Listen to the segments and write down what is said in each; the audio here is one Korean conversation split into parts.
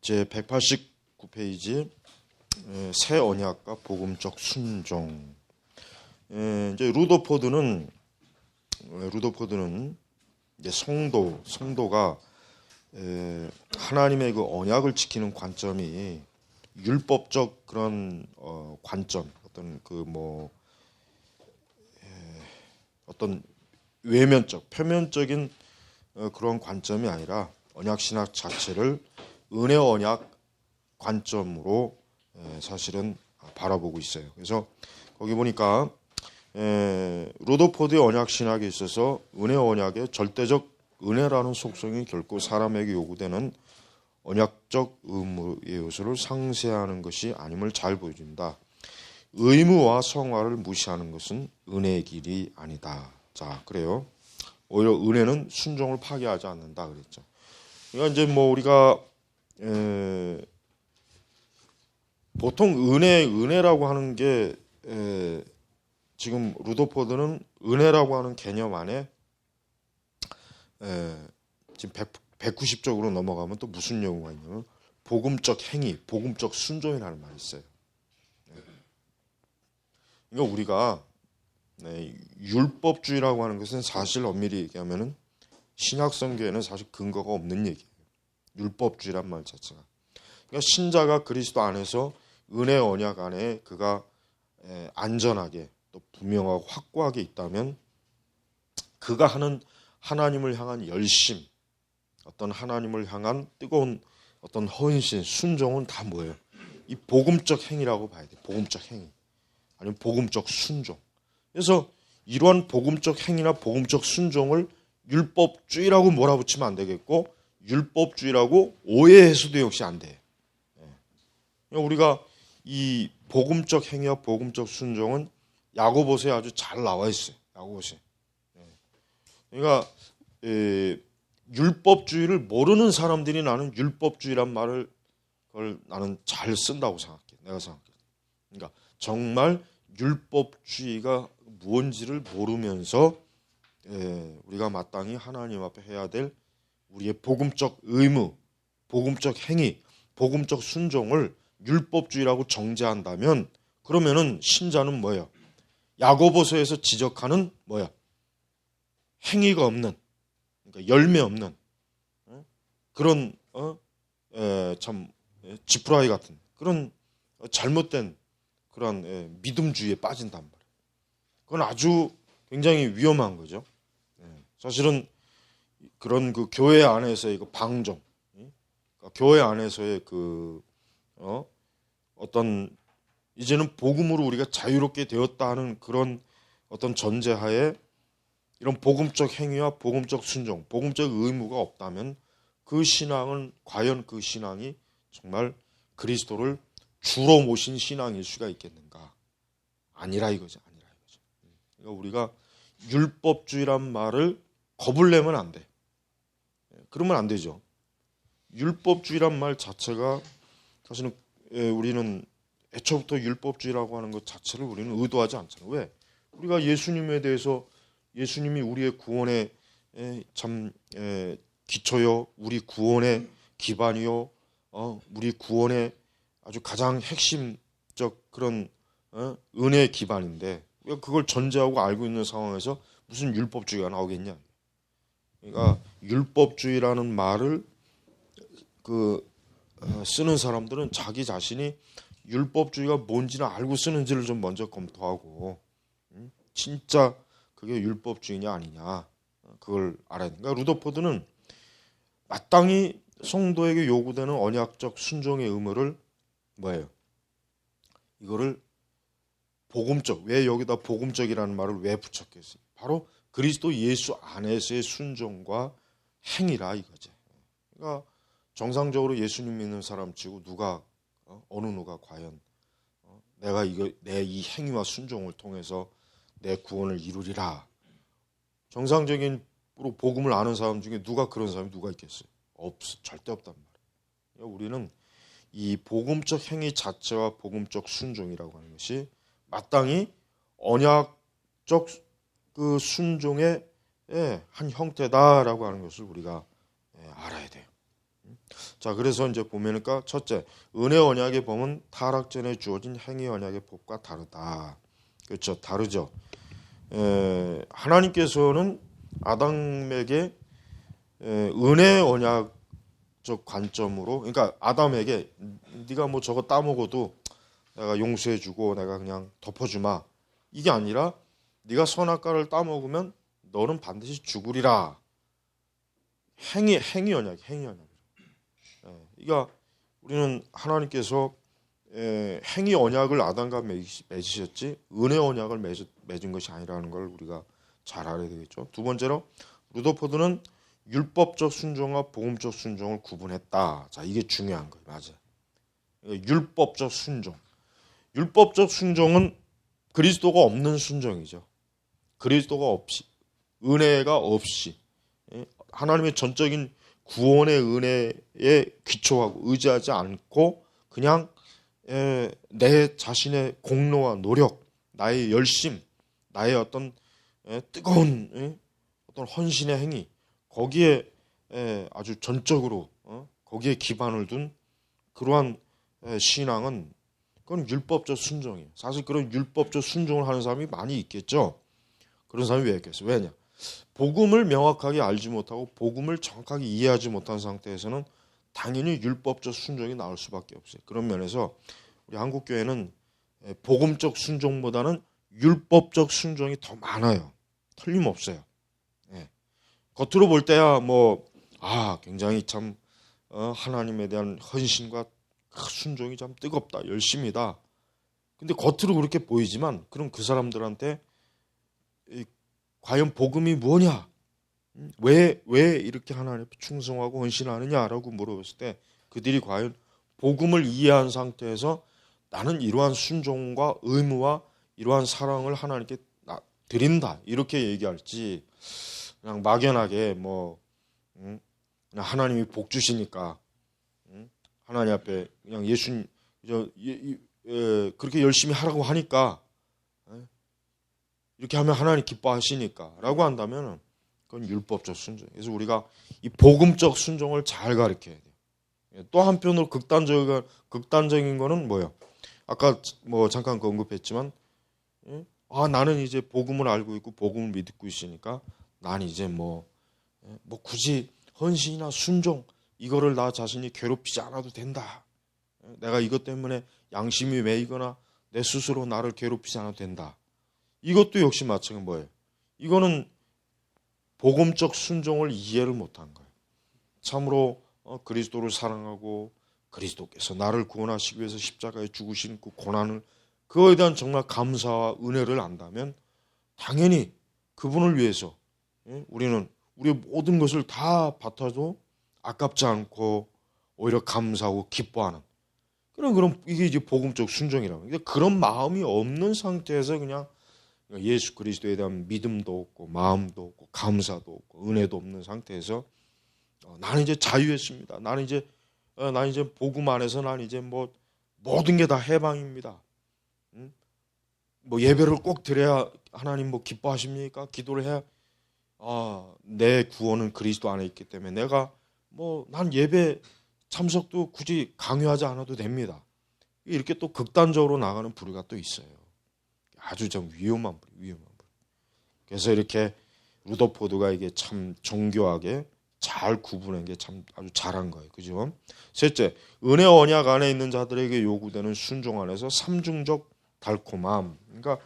제 189페이지 새 언약과 복음적 순종. 이제 루더포드는 이제 성도가 하나님의 그 언약을 지키는 관점이 율법적 그런 관점, 어떤 외면적, 표면적인 그런 관점이 아니라 언약 신학 자체를 은혜 언약 관점으로 사실은 바라보고 있어요. 그래서 거기 보니까 루더포드의 언약 신학에 있어서 은혜 언약의 절대적 은혜라는 속성이 결코 사람에게 요구되는 언약적 의무의 요소를 상쇄하는 것이 아님을 잘 보여준다. 의무와 성화를 무시하는 것은 은혜의 길이 아니다. 자, 그래요. 오히려 은혜는 순종을 파괴하지 않는다 그랬죠. 그러니까 이제 우리가 보통 은혜라고 하는 게 지금 루더포드는 은혜라고 하는 개념 안에 지금 190쪽으로 넘어가면 또 무슨 용어가 있냐면 복음적 행위, 복음적 순종이라는 말이 있어요. 그러니까 우리가 율법주의라고 하는 것은 사실 엄밀히 얘기하면은 신약 성경에는 사실 근거가 없는 얘기예요. 율법주의란 말 자체가. 그러니까 신자가 그리스도 안에서 은혜 언약 안에 그가 안전하게 또 분명하고 확고하게 있다면 그가 하는 하나님을 향한 열심, 어떤 하나님을 향한 뜨거운 어떤 헌신, 순종은 다 뭐예요? 이 복음적 행위라고 봐야 돼요. 복음적 행위. 아니면 복음적 순종. 그래서 이러한 복음적 행위나 복음적 순종을 율법주의라고 몰아붙이면 안 되겠고 율법주의라고 오해해서도 역시 안 돼요. 우리가 이 복음적 행위와 복음적 순종은 야고보서에 아주 잘 나와 있어요. 야고보서에. 그러니까 율법주의를 모르는 사람들이 나는 율법주의란 말을 그걸 나는 잘 쓴다고 생각해. 내가 생각해. 그러니까 정말 율법주의가 무언지를 모르면서 우리가 마땅히 하나님 앞에 해야 될 우리의 복음적 의무, 복음적 행위, 복음적 순종을 율법주의라고 정죄한다면 그러면은 신자는 뭐예요? 야고보서에서 지적하는 뭐야? 행위가 없는, 그러니까 열매 없는 그런 참 지푸라기 같은 그런 잘못된 그런 믿음주의에 빠진단 말이에요. 그건 아주 굉장히 위험한 거죠. 사실은 그런 그 교회 안에서의 그 방종, 교회 안에서의 그 어떤 이제는 복음으로 우리가 자유롭게 되었다 하는 그런 어떤 전제하에 이런 복음적 행위와 복음적 순종, 복음적 의무가 없다면 그 신앙은 과연 그 신앙이 정말 그리스도를 주로 모신 신앙일 수가 있겠는가? 아니라 이거죠. 그러니까 우리가 율법주의란 말을 겁을 내면 안 돼. 그러면 안 되죠. 율법주의란 말 자체가 사실은 우리는 애초부터 율법주의라고 하는 것 자체를 우리는 의도하지 않잖아요. 왜? 우리가 예수님에 대해서 예수님이 우리의 구원의 참 기초요, 우리 구원의 기반이요, 우리 구원의 아주 가장 핵심적 그런 은혜의 기반인데 그걸 전제하고 알고 있는 상황에서 무슨 율법주의가 나오겠냐? 그러니까 율법주의라는 말을 쓰는 사람들은 자기 자신이 율법주의가 뭔지는 알고 쓰는지를 좀 먼저 검토하고 진짜 그게 율법주의냐 아니냐 그걸 알아야 되니까 그러니까 루더포드는 마땅히 성도에게 요구되는 언약적 순종의 의무를 뭐예요? 이거를 복음적, 왜 여기다 복음적이라는 말을 왜 붙였겠어요? 바로 그리스도 예수 안에서의 순종과 행위라 이거죠. 그러니까 정상적으로 예수님 믿는 사람 치고 어느 누가 과연 내가 내 이 행위와 순종을 통해서 내 구원을 이루리라. 정상적인 복음을 아는 사람 중에 그런 사람이 누가 있겠어요? 절대 없단 말이에요. 그러니까 우리는 이 복음적 행위 자체와 복음적 순종이라고 하는 것이 마땅히 언약적 그 순종의 한 형태다라고 하는 것을 우리가 알아야 돼요. 자, 그래서 이제 보면니까 첫째, 은혜 언약의 법은 타락 전에 주어진 행위 언약의 법과 다르다. 그렇죠, 다르죠. 하나님께서는 아담에게 은혜 언약적 관점으로, 그러니까 아담에게 네가 뭐 저거 따먹어도 내가 용서해주고 내가 그냥 덮어주마, 이게 아니라 네가 선악과를 따먹으면 너는 반드시 죽으리라. 행위 언약, 행위 언약. 그러니까 우리는 하나님께서 행위 언약을 아담과 맺으셨지 은혜 언약을 맺은 것이 아니라는 걸 우리가 잘 알아야 되겠죠. 두 번째로 루더포드는 율법적 순종과 복음적 순종을 구분했다. 자, 이게 중요한 거예요. 맞아요. 율법적 순종. 율법적 순종은 그리스도가 없는 순종이죠. 그리스도가 없이, 은혜가 없이, 하나님의 전적인 구원의 은혜에 기초하고 의지하지 않고 그냥 내 자신의 공로와 노력, 나의 열심, 나의 어떤 뜨거운 어떤 헌신의 행위, 거기에 아주 전적으로 거기에 기반을 둔 그러한 신앙은, 그건 율법적 순종이에요. 사실 그런 율법적 순종을 하는 사람이 많이 있겠죠. 그런 사람이 왜 있겠어요? 왜냐? 복음을 명확하게 알지 못하고 복음을 정확하게 이해하지 못한 상태에서는 당연히 율법적 순종이 나올 수밖에 없어요. 그런 면에서 우리 한국교회는 복음적 순종보다는 율법적 순종이 더 많아요. 틀림없어요. 예. 겉으로 볼 때야 굉장히 참 하나님에 대한 헌신과 순종이 참 뜨겁다, 열심이다. 근데 겉으로 그렇게 보이지만 그럼 그 사람들한테 과연 복음이 뭐냐? 왜 이렇게 하나님 앞에 충성하고 헌신하느냐라고 물어봤을 때 그들이 과연 복음을 이해한 상태에서 나는 이러한 순종과 의무와 이러한 사랑을 하나님께 드린다, 이렇게 얘기할지, 그냥 막연하게 그냥 하나님이 복 주시니까 하나님 앞에 그냥 예수님 그렇게 열심히 하라고 하니까 이렇게 하면 하나님 기뻐하시니까 라고 한다면 그건 율법적 순종. 그래서 우리가 이 복음적 순종을 잘 가르쳐야 돼요. 또 한편으로 극단적인 거는 뭐예요? 아까 잠깐 언급했지만 나는 이제 복음을 알고 있고 복음을 믿고 있으니까 난 이제 굳이 헌신이나 순종 이거를 나 자신이 괴롭히지 않아도 된다. 내가 이것 때문에 양심이 매이거나 내 스스로 나를 괴롭히지 않아도 된다. 이것도 역시 마찬가지 뭐예요? 이거는 복음적 순종을 이해를 못한 거예요. 참으로 그리스도를 사랑하고 그리스도께서 나를 구원하시기 위해서 십자가에 죽으신 그 고난을, 그거에 대한 정말 감사와 은혜를 안다면 당연히 그분을 위해서 우리는 우리의 모든 것을 다 바쳐도 아깝지 않고 오히려 감사하고 기뻐하는 그런 이게 이제 복음적 순종이라고. 근데 그런 마음이 없는 상태에서 그냥 예수 그리스도에 대한 믿음도 없고 마음도 없고 감사도 없고 은혜도 없는 상태에서 나는 이제 자유했습니다. 나는 이제 복음 안에서 나는 이제 모든 게 다 해방입니다. 예배를 꼭 드려야 하나님 기뻐하십니까? 기도를 해야 내 구원은 그리스도 안에 있기 때문에 내가 난 예배 참석도 굳이 강요하지 않아도 됩니다. 이렇게 또 극단적으로 나가는 부류가 또 있어요. 아주 좀 위험한 부류. 그래서 이렇게 루더포드가 이게 참 정교하게 잘 구분한 게 참 아주 잘한 거예요. 그죠? 셋째, 은혜 언약 안에 있는 자들에게 요구되는 순종 안에서 삼중적 달콤함. 그러니까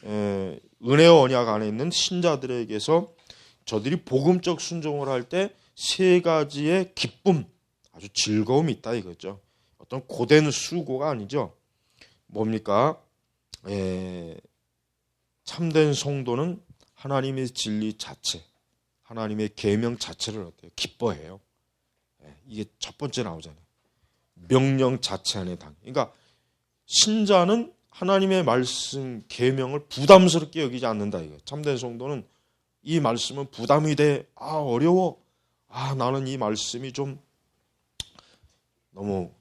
은혜 언약 안에 있는 신자들에게서 저들이 복음적 순종을 할 때 세 가지의 기쁨, 아주 즐거움이 있다 이거죠. 어떤 고된 수고가 아니죠. 뭡니까? 참된 성도는 하나님의 진리 자체, 하나님의 계명 자체를 어때요? 기뻐해요. 이게 첫 번째 나오잖아요. 명령 자체 안에 당. 그러니까 신자는 하나님의 말씀 계명을 부담스럽게 여기지 않는다 이거. 참된 성도는 이 말씀은 부담이 돼. 어려워. 나는 이 말씀이 좀 너무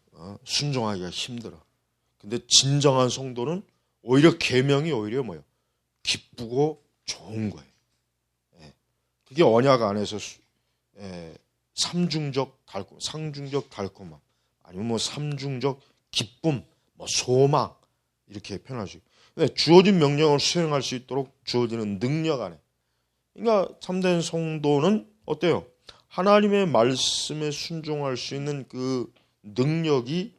순종하기가 힘들어. 근데 진정한 성도는 오히려 계명이 오히려 뭐예요? 기쁘고 좋은 거예요. 그게 언약 안에서 삼중적 달콤, 상중적 달콤함, 아니면 뭐 삼중적 기쁨, 뭐 소망 이렇게 표현할 수 있고, 주어진 명령을 수행할 수 있도록 주어지는 능력 안에. 그러니까 참된 성도는 어때요? 하나님의 말씀에 순종할 수 있는 그 능력이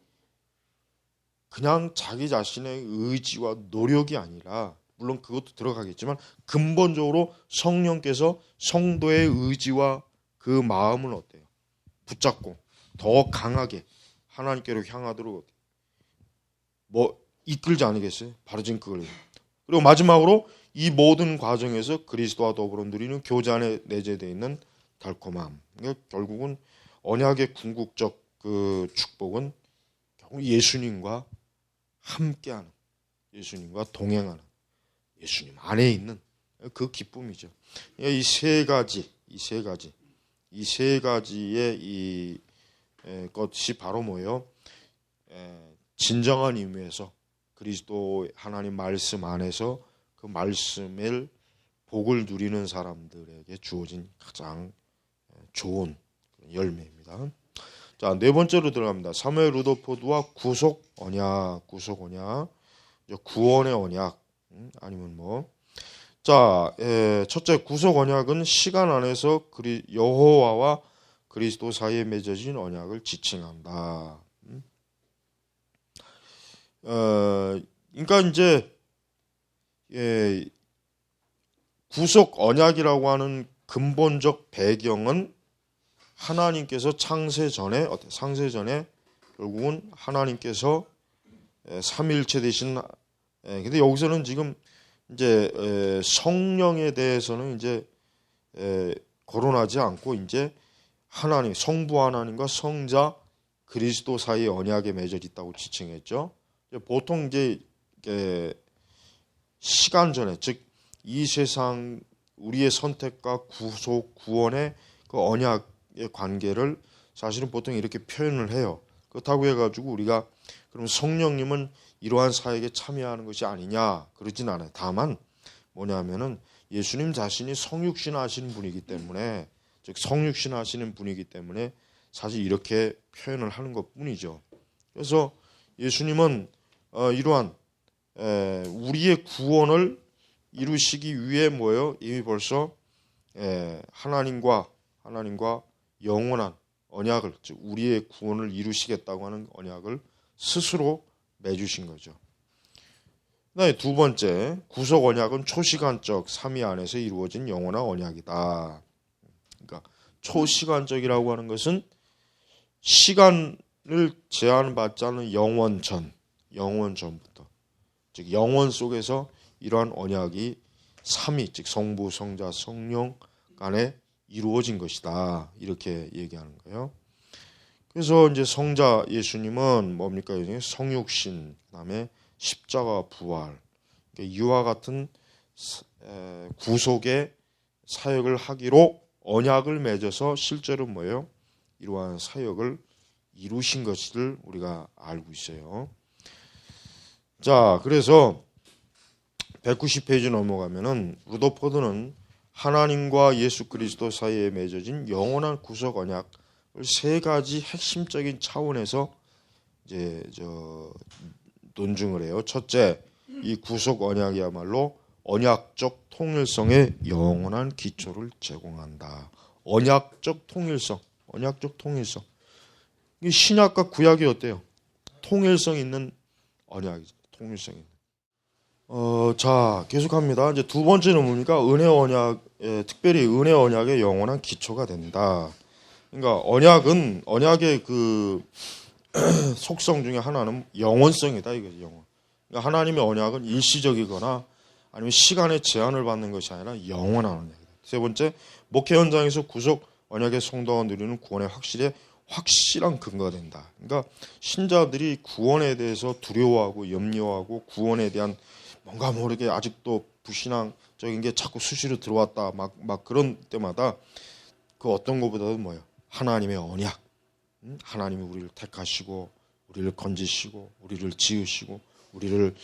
그냥 자기 자신의 의지와 노력이 아니라, 물론 그것도 들어가겠지만 근본적으로 성령께서 성도의 의지와 그 마음을 어때요? 붙잡고 더 강하게 하나님께로 향하도록 뭐 이끌지 않으겠어요? 바르진 그걸. 그리고 마지막으로 이 모든 과정에서 그리스도와 더불어 누리는 교제 안에 내재되어 있는 달콤함. 그러니까 결국은 언약의 궁극적 그 축복은 결국 예수님과 함께하는, 예수님과 동행하는, 예수님 안에 있는 그 기쁨이죠. 이 세 가지의 이 것이 바로 뭐예요? 진정한 의미에서 그리스도 하나님 말씀 안에서 그 말씀을 복을 누리는 사람들에게 주어진 가장 좋은 열매입니다. 자, 네 번째로 들어갑니다. 사무엘 루더포드와 구속 언약, 구원의 언약, 아니면 뭐. 자, 첫째 구속 언약은 시간 안에서 여호와와 그리스도 사이에 맺어진 언약을 지칭한다. 그러니까 이제 구속 언약이라고 하는 근본적 배경은 하나님께서 창세 전에 결국은 하나님께서 삼위일체 되신, 근데 여기서는 지금 이제 성령에 대해서는 이제 거론하지 않고 이제 하나님, 성부 하나님과 성자 그리스도 사이에 언약에 맺어 있다고 지칭했죠. 보통 이제 시간 전에, 즉 이 세상 우리의 선택과 구속, 구원의 그 언약의 관계를 사실은 보통 이렇게 표현을 해요. 그렇다고 해가지고 우리가 그럼 성령님은 이러한 사역에 참여하는 것이 아니냐, 그러진 않아요. 다만 뭐냐면은 예수님 자신이 성육신 하시는 분이기 때문에, 즉 성육신 하시는 분이기 때문에 사실 이렇게 표현을 하는 것뿐이죠. 그래서 예수님은 이러한 우리의 구원을 이루시기 위해 뭐예요? 이미 벌써 하나님과 영원한 언약을, 즉 우리의 구원을 이루시겠다고 하는 언약을 스스로 맺으신 거죠. 그다음에 두 번째, 구속 언약은 초시간적 삼위 안에서 이루어진 영원한 언약이다. 그러니까 초시간적이라고 하는 것은 시간을 제한받지 않는 영원 전부터, 즉 영원 속에서 이러한 언약이 삼위, 즉 성부, 성자, 성령 간에 이루어진 것이다. 이렇게 얘기하는 거예요. 그래서 이제 성자 예수님은 뭡니까? 성육신, 그다음에 십자가 부활, 이와 같은 구속의 사역을 하기로 언약을 맺어서 실제로 뭐예요? 이러한 사역을 이루신 것을 우리가 알고 있어요. 자, 그래서 190페이지 넘어가면은 루더포드는 하나님과 예수 그리스도 사이에 맺어진 영원한 구속 언약을 세 가지 핵심적인 차원에서 이제 논증을 해요. 첫째, 이 구속 언약이야말로 언약적 통일성의 영원한 기초를 제공한다. 언약적 통일성. 이 신약과 구약이 어때요? 통일성 있는 언약이죠. 통일성 있는. 자, 계속합니다. 이제 두 번째는 뭡니까? 은혜 언약, 특별히 은혜 언약의 영원한 기초가 된다. 그러니까 언약의 그 속성 중에 하나는 영원성이다, 이거죠. 영원. 그러니까 하나님의 언약은 일시적이거나 아니면 시간의 제한을 받는 것이 아니라 영원한 언약이다. 세 번째, 목회 현장에서 구속 언약의 성도가 누리는 구원의 확실한 근거가 된다. 그러니까 신자들이 구원에 대해서 두려워하고 염려하고 구원에 대한 뭔가 모르게 아직도 불신앙적인 게 자꾸 수시로 들어왔다. 막 그런 때마다 그 어떤 것보다도 뭐예요? 하나님의 언약. 하나님이 우리를 택하시고 우리를 건지시고 우리를 지으시고 우리를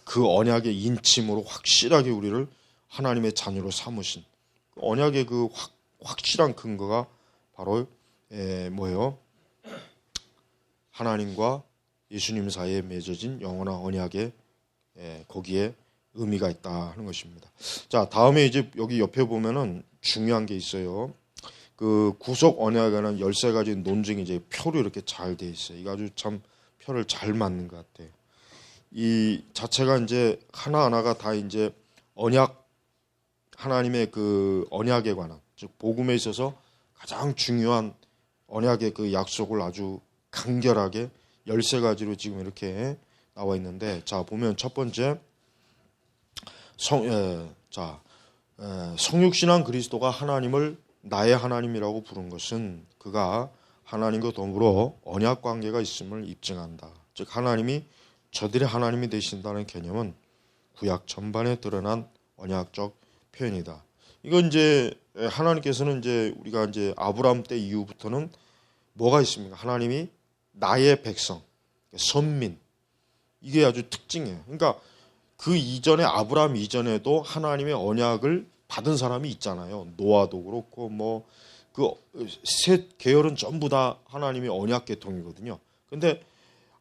그 언약의 인침으로 확실하게 우리를 하나님의 자녀로 삼으신 그 언약의 그 확실한 근거가 바로 뭐요? 하나님과 예수님 사이에 맺어진 영원한 언약에 거기에 의미가 있다 하는 것입니다. 자, 다음에 이제 여기 옆에 보면은 중요한 게 있어요. 그 구속 언약에 관한 13가지 논증이 이제 표로 이렇게 잘 돼 있어요. 이거 아주 참 표를 잘 맞는 것 같아요. 이 자체가 이제 하나하나가 다 이제 언약, 하나님의 그 언약에 관한, 즉 복음에 있어서 가장 중요한 언약의 그 약속을 아주 간결하게 13가지로 지금 이렇게 나와 있는데, 자 보면 첫 번째 성육신한 그리스도가 하나님을 나의 하나님이라고 부른 것은 그가 하나님과 더불어 언약 관계가 있음을 입증한다. 즉 하나님이 저들의 하나님이 되신다는 개념은 구약 전반에 드러난 언약적 표현이다. 이건 이제 하나님께서는 이제 우리가 이제 아브라함 때 이후부터는 뭐가 있습니까? 하나님이 나의 백성, 선민, 이게 아주 특징이에요. 그러니까 그 이전에 아브라함 이전에도 하나님의 언약을 받은 사람이 있잖아요. 노아도 그렇고 뭐 그 셋 계열은 전부 다 하나님의 언약 계통이거든요. 근데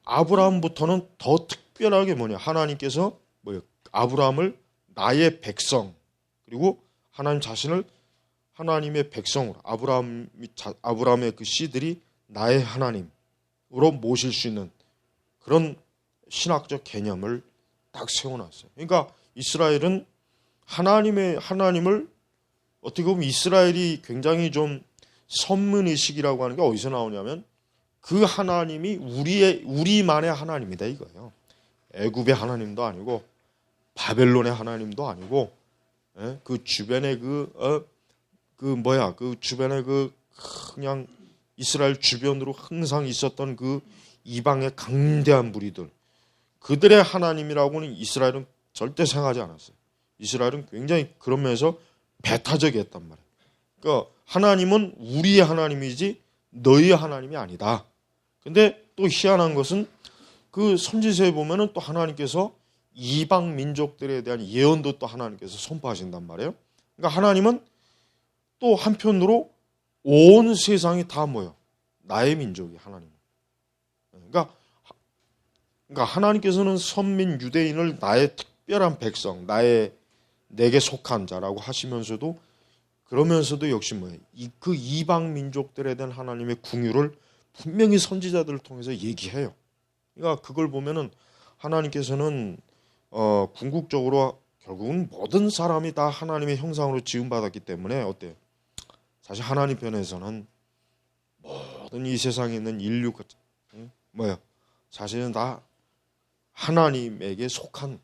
아브라함부터는 더 특별하게 뭐냐? 하나님께서 뭐예요? 아브라함을 나의 백성, 그리고 하나님 자신을 하나님의 백성으로, 아브라함의 그 씨들이 나의 하나님으로 모실 수 있는 그런 신학적 개념을 딱 세워놨어요. 그러니까 이스라엘은 하나님을 어떻게 보면 이스라엘이 굉장히 좀 선문의식이라고 하는 게 어디서 나오냐면 그 하나님이 우리만의 하나님이다 이거예요. 애굽의 하나님도 아니고 바벨론의 하나님도 아니고 그 주변에 그 주변에 그냥 이스라엘 주변으로 항상 있었던 그 이방의 강대한 무리들, 그들의 하나님이라고는 이스라엘은 절대 생각하지 않았어요. 이스라엘은 굉장히 그런 면에서 배타적이었단 말이에요. 그러니까 하나님은 우리의 하나님이지 너희의 하나님이 아니다. 근데 또 희한한 것은 그 선지서에 보면은 또 하나님께서 이방 민족들에 대한 예언도 또 하나님께서 선포하신단 말이에요. 그러니까 하나님은 또 한편으로 온 세상이 다 뭐예요? 나의 민족이 하나님. 그러니까 하나님께서는 선민 유대인을 나의 특별한 백성, 내게 속한 자라고 하시면서도, 그러면서도 역시 뭐예요? 그 이방 민족들에 대한 하나님의 궁유를 분명히 선지자들을 통해서 얘기해요. 그러니까 그걸 보면은 하나님께서는 궁극적으로 결국은 모든 사람이 다 하나님의 형상으로 지음받았기 때문에 어때요? 사실 하나님 편에서는 모든 이 세상에 있는 인류가 뭐예요? 사실은 다 하나님에게 속한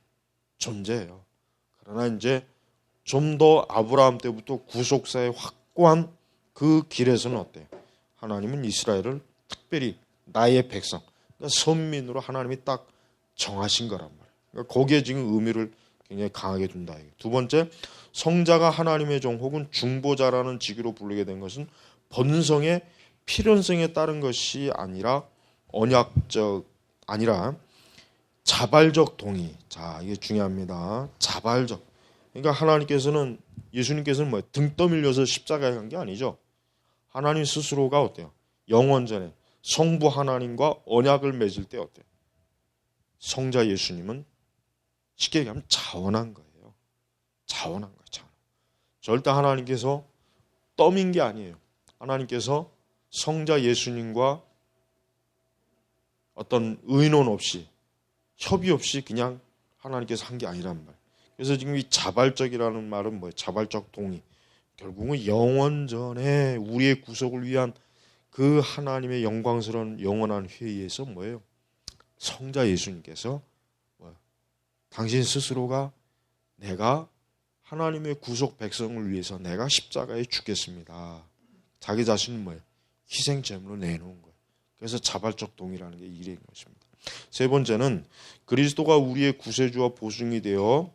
존재예요. 그러나 이제 좀 더 아브라함 때부터 구속사의 확고한 그 길에서는 어때요? 하나님은 이스라엘을 특별히 나의 백성, 그러니까 선민으로 하나님이 딱 정하신 거란 말이에요. 그러니까 거기에 지금 의미를 굉장히 강하게 둔다. 두 번째, 성자가 하나님의 종 혹은 중보자라는 직위로 부르게 된 것은 본성의 필연성에 따른 것이 아니라 자발적 동의. 자, 이게 중요합니다. 자발적. 그러니까 하나님께서는, 예수님께서는 뭐예요? 등 떠밀려서 십자가에 간 게 아니죠. 하나님 스스로가 어때요? 영원전에 성부 하나님과 언약을 맺을 때 어때요? 성자 예수님은 쉽게 얘기하면 자원한 거예요. 자원한 거예요. 자원. 절대 하나님께서 떠민 게 아니에요. 하나님께서 성자 예수님과 어떤 의논 없이, 협의 없이 그냥 하나님께서 한 게 아니란 말이에요. 그래서 지금 이 자발적이라는 말은 뭐예요? 자발적 동의. 결국은 영원전에 우리의 구속을 위한 그 하나님의 영광스러운 영원한 회의에서 뭐예요? 성자 예수님께서 당신 스스로가 내가 하나님의 구속 백성을 위해서 내가 십자가에 죽겠습니다. 자기 자신을 뭐예요? 희생제물로 내놓은 거예요. 그래서 자발적 동의라는 게 이래인 것입니다. 세 번째는 그리스도가 우리의 구세주와 보증이 되어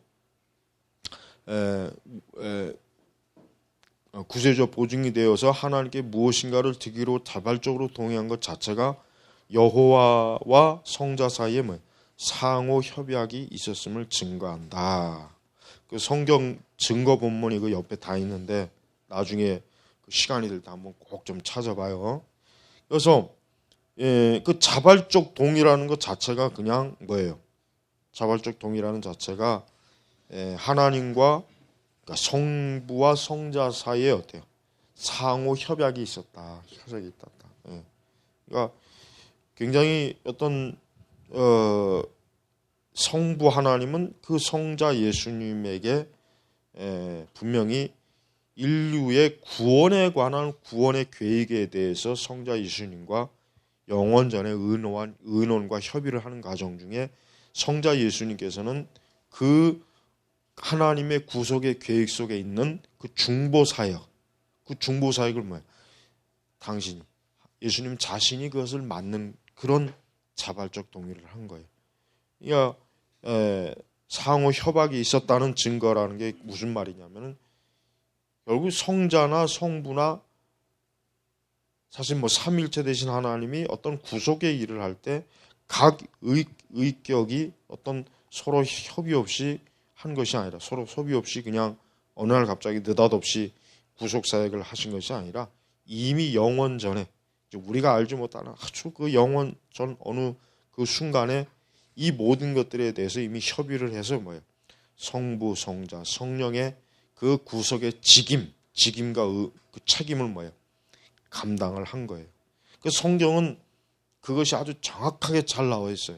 구세주와 보증이 되어서 하나님께 무엇인가를 드리기로 자발적으로 동의한 것 자체가 여호와와 성자 사이에 상호 협약이 있었음을 증거한다. 그 성경 증거 본문이 그 옆에 다 있는데 나중에 그 시간이 될 때 한번 꼭 좀 찾아봐요. 그래서 그 자발적 동의라는 것 자체가 그냥 뭐예요? 자발적 동의라는 자체가 하나님과 그러니까 성부와 성자 사이에 어때요? 상호 협약이 있었다. 협약이 있다. 그러니까 굉장히 어떤 성부 하나님은 그 성자 예수님에게 분명히 인류의 구원에 관한 구원의 계획에 대해서 성자 예수님과 영원전의 의논과 협의를 하는 과정 중에 성자 예수님께서는 그 하나님의 구속의 계획 속에 있는 그 중보사역, 그 중보사역을 뭐예요? 당신이 예수님 자신이 그것을 맡는 그런 자발적 동의를 한 거예요. 그러니까 상호 협약이 있었다는 증거라는 게 무슨 말이냐면은 결국 성자나 성부나 사실 뭐 삼일체 되신 하나님이 어떤 구속의 일을 할 때 각 의격이 어떤 서로 협의 없이 한 것이 아니라 서로 소비 없이 그냥 어느 날 갑자기 느닷없이 구속 사역을 하신 것이 아니라 이미 영원 전에 우리가 알지 못하는 아주 그 영원 전 어느 그 순간에 이 모든 것들에 대해서 이미 협의를 해서 뭐예요? 성부, 성자, 성령의 그 구속의 직임과 그 책임을 뭐예요? 감당을 한 거예요. 그 성경은 그것이 아주 정확하게 잘 나와 있어요.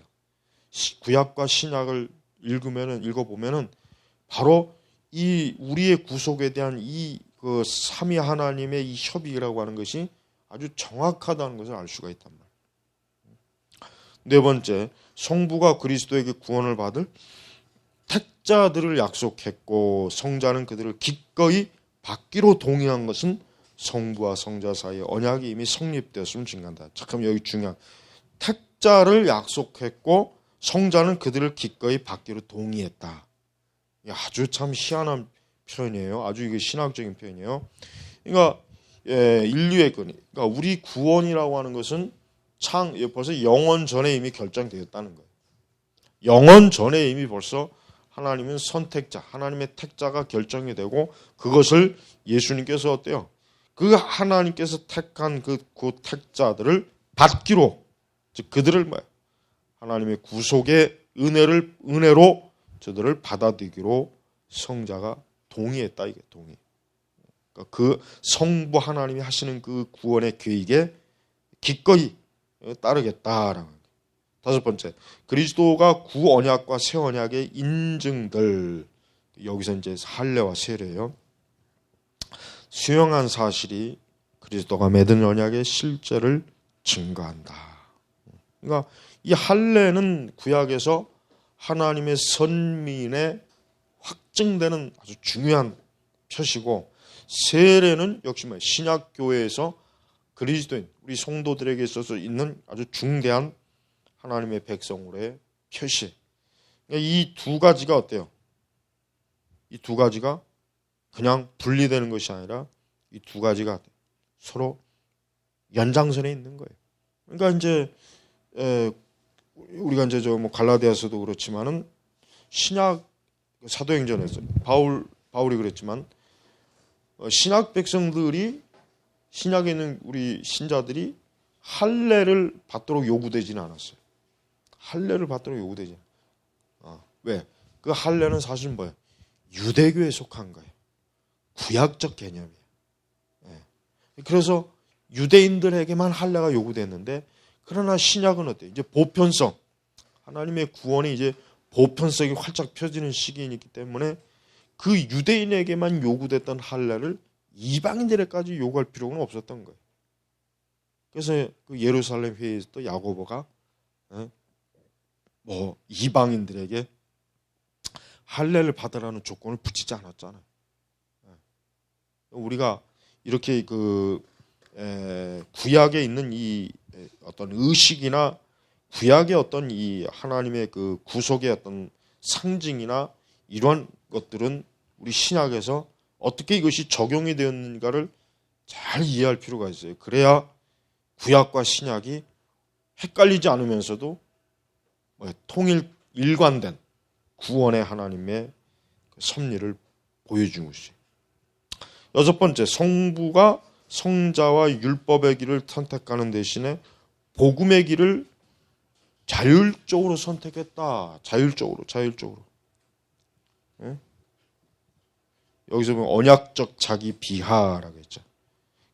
구약과 신약을 읽어보면은 바로 이 우리의 구속에 대한 이 그 삼위 하나님의 이 협의라고 하는 것이 아주 정확하다는 것을 알 수가 있단 말이에요. 네 번째, 성부가 그리스도에게 구원을 받을 택자들을 약속했고 성자는 그들을 기꺼이 받기로 동의한 것은 성부와 성자 사이에 언약이 이미 성립되었음을 증거한다. 잠깐만 여기 중요한 택자를 약속했고 성자는 그들을 기꺼이 받기로 동의했다. 아주 참 희한한 표현이에요. 아주 이게 신학적인 표현이에요. 그러니까 인류의 그러니까 우리 구원이라고 하는 것은 벌써 영원 전에 이미 결정되었다는 거예요. 영원 전에 이미 벌써 하나님은 선택자, 하나님의 택자가 결정이 되고 그것을 예수님께서 어때요? 그 하나님께서 택한 그 택자들을 받기로, 즉 그들을 뭐야? 하나님의 구속의 은혜로 저들을 받아들이기로 성자가 동의했다. 이게 동의. 그러니까 그 성부 하나님이 하시는 그 구원의 계획에 기꺼이 따르겠다라는. 다섯 번째, 그리스도가 구 언약과 새 언약의 인증들. 여기서 이제 할례와 세례예요. 수용한 사실이 그리스도가 맺은 언약의 실제를 증거한다. 그러니까 이 할례는 구약에서 하나님의 선민에 확증되는 아주 중요한 표시고 세례는 역시 신약 교회에서 그리스도인 우리 성도들에게 있어서 있는 아주 중대한 하나님의 백성으로의 표시. 그러니까 이 두 가지가 어때요? 이 두 가지가 그냥 분리되는 것이 아니라 이 두 가지가 서로 연장선에 있는 거예요. 그러니까 이제 우리가 이제 뭐 갈라디아서도 그렇지만은 신약 사도행전에서 바울이 그랬지만 신약 백성들이 신약에 있는 우리 신자들이 할례를 받도록 요구되지는 않았어요. 할례를 받도록 요구되지. 왜? 그 할례는 사실 뭐예요? 유대교에 속한 거예요. 구약적 개념이에요. 그래서 유대인들에게만 할례가 요구됐는데 그러나 신약은 어때요? 이제 보편성. 하나님의 구원이 이제 보편성이 활짝 펴지는 시기이기 때문에 그 유대인에게만 요구됐던 할례를 이방인들에게까지 요구할 필요는 없었던 거예요. 그래서 그 예루살렘 회의에서 또 야고보가 뭐 이방인들에게 할례를 받으라는 조건을 붙이지 않았잖아요. 우리가 이렇게 그 구약에 있는 이 어떤 의식이나 구약의 어떤 이 하나님의 그 구속의 어떤 상징이나 이런 것들은 우리 신약에서 어떻게 이것이 적용이 되었는가를 잘 이해할 필요가 있어요. 그래야 구약과 신약이 헷갈리지 않으면서도 일관된 구원의 하나님의 섭리를 보여주는 것이죠. 여섯 번째, 성부가 성자와 율법의 길을 선택하는 대신에 복음의 길을 자율적으로 선택했다. 자율적으로. 예? 여기서 보면 언약적 자기 비하라고 했죠.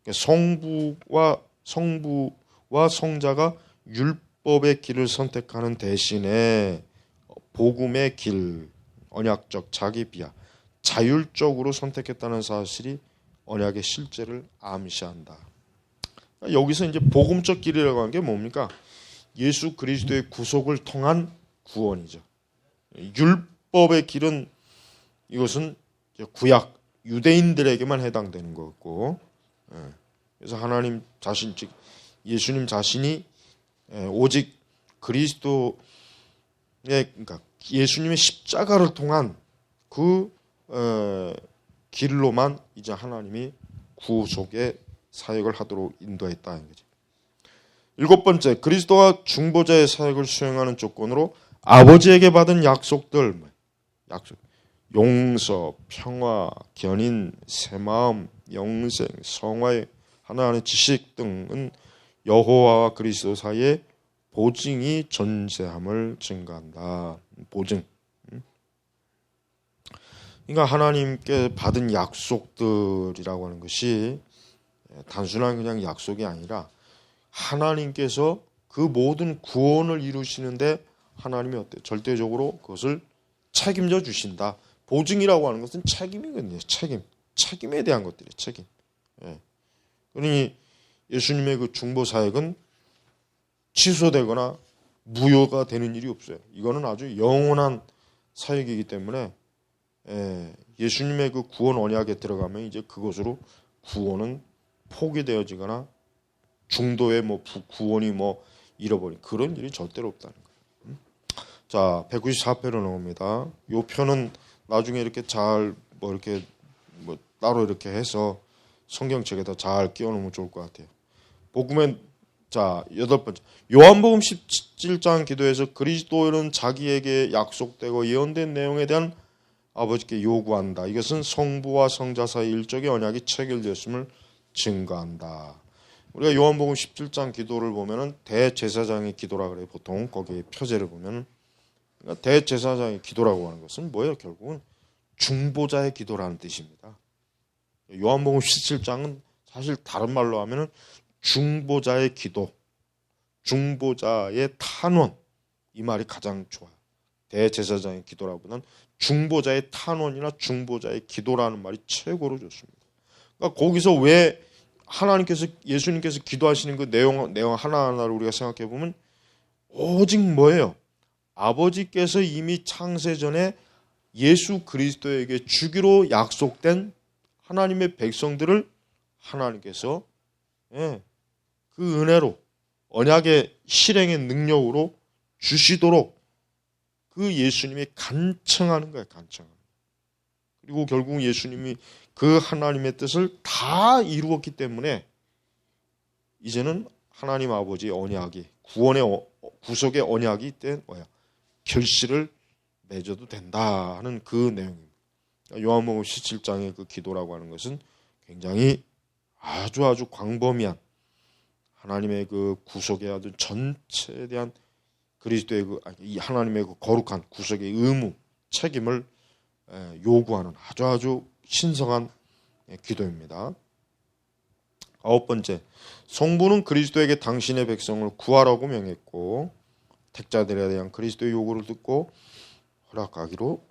그러니까 성부와 성자가 율법의 길을 선택하는 대신에 복음의 길, 언약적 자기 비하, 자율적으로 선택했다는 사실이 언약의 실제를 암시한다. 여기서 이제 복음적 길이라고 하는 게 뭡니까? 예수 그리스도의 구속을 통한 구원이죠. 율법의 길은 이것은 구약 유대인들에게만 해당되는 거고, 그래서 하나님 자신, 즉 예수님 자신이 오직 그리스도의, 그러니까 예수님의 십자가를 통한 그 길로만 이제 하나님이 구속의 사역을 하도록 인도했다는 거죠. 7번째, 그리스도와 중보자의 사역을 수행하는 조건으로 아버지에게 받은 약속들, 용서, 평화, 견인, 새마음, 영생, 성화의 하나님의 지식 등은 여호와와 그리스도 사이에 보증이 존재함을 증거한다. 보증. 그러니까 하나님께 받은 약속들이라고 하는 것이 단순한 그냥 약속이 아니라 하나님께서 그 모든 구원을 이루시는데 하나님이 어때요? 절대적으로 그것을 책임져 주신다. 보증이라고 하는 것은 책임이거든요. 책임에 대한 것들이에요. 책임. 그러니 예수님의 그 중보 사역은 취소되거나 무효가 되는 일이 없어요. 이거는 아주 영원한 사역이기 때문에 예수님의 그 구원 언약에 들어가면 이제 그것으로 구원은 포기되어지거나 중도에 구원이 잃어버린 그런 일이 절대로 없다는 거예요. 자, 194표로 나옵니다. 이 표는 나중에 이렇게 잘 따로 이렇게 해서 성경책에다 잘 끼워 놓으면 좋을 것 같아요. 복음의 자, 8번째. 요한복음 17장 기도에서 그리스도는 자기에게 약속되고 예언된 내용에 대한 아버지께 요구한다. 이것은 성부와 성자 사이 일적의 언약이 체결되었음을 증거한다. 우리가 요한복음 17장 기도를 보면은 대제사장의 기도라 그래요. 보통 거기에 표제를 보면은 그러니까 대제사장의 기도라고 하는 것은 뭐예요? 결국은 중보자의 기도라는 뜻입니다. 요한복음 17장은 사실 다른 말로 하면은 중보자의 기도, 중보자의 탄원, 이 말이 가장 좋아요. 대제사장의 기도라보다는 중보자의 탄원이나 중보자의 기도라는 말이 최고로 좋습니다. 그러니까 거기서 왜 예수님께서 기도하시는 그 내용 하나하나를 우리가 생각해 보면 오직 뭐예요? 아버지께서 이미 창세 전에 예수 그리스도에게 주기로 약속된 하나님의 백성들을 하나님께서 그 은혜로 언약의 실행의 능력으로 주시도록 그 예수님이 간청하는 거예요. 간청하는. 그리고 결국 예수님이 그 하나님의 뜻을 다 이루었기 때문에 이제는 하나님 아버지의 언약이 구속의 언약이 때 결실을 맺어도 된다 하는 그 내용입니다. 요한복음 17장의 그 기도라고 하는 것은 굉장히 아주 광범위한 하나님의 그 구속의 아주 전체에 대한 그리스도의 이 하나님의 그 거룩한 구속의 의무, 책임을 요구하는 아주 신성한 기도입니다. 9번째, 성부는 그리스도에게 당신의 백성을 구하라고 명했고 택자들에 대한 그리스도의 요구를 듣고 허락하기로